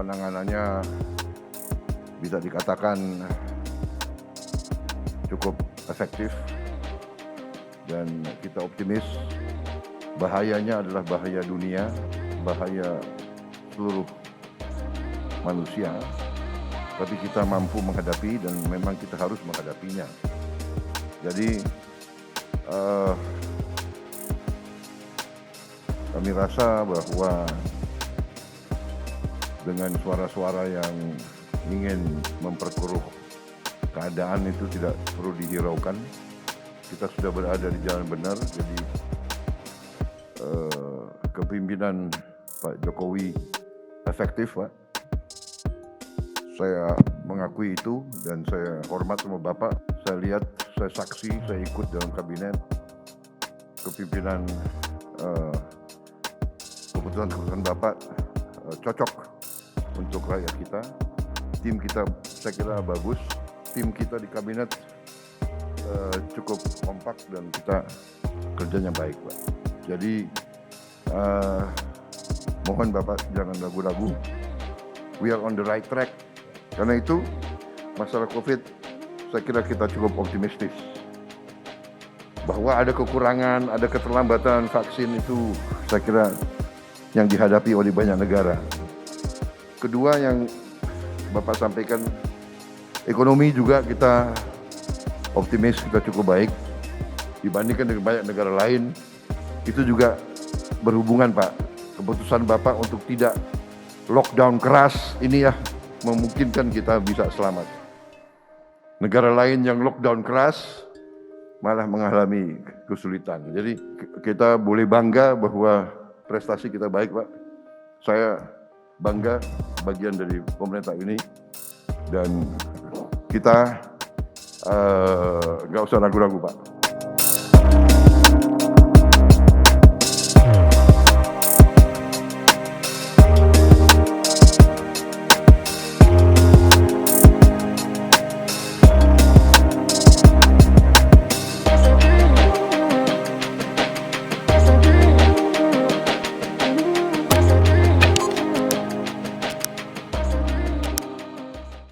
penanganannya bisa dikatakan cukup efektif dan kita optimis. Bahayanya adalah bahaya dunia, bahaya seluruh manusia, tapi kita mampu menghadapi dan memang kita harus menghadapinya. Jadi kami rasa bahwa dengan suara-suara yang ingin memperkeruh keadaan itu tidak perlu dihiraukan. Kita sudah berada di jalan benar, jadi kepemimpinan Pak Jokowi efektif, Pak. Saya mengakui itu dan saya hormat sama Bapak. Saya lihat, saya saksi, saya ikut dalam kabinet. Kepemimpinan keputusan-keputusan Bapak cocok untuk rakyat kita. Tim kita saya kira bagus. Tim kita di kabinet cukup kompak dan kita kerjanya baik, Pak. Jadi mohon Bapak jangan ragu-ragu. We are on the right track. Karena itu masalah COVID saya kira kita cukup optimistis. Bahwa ada kekurangan, ada keterlambatan vaksin itu saya kira yang dihadapi oleh banyak negara. Kedua yang Bapak sampaikan, ekonomi juga kita optimis, kita cukup baik. Dibandingkan dengan banyak negara lain, itu juga berhubungan, Pak. Keputusan Bapak untuk tidak lockdown keras ini ya memungkinkan kita bisa selamat. Negara lain yang lockdown keras malah mengalami kesulitan. Jadi kita boleh bangga bahwa prestasi kita baik, Pak. Saya bangga bagian dari pemerintah ini dan kita nggak usah ragu-ragu, Pak.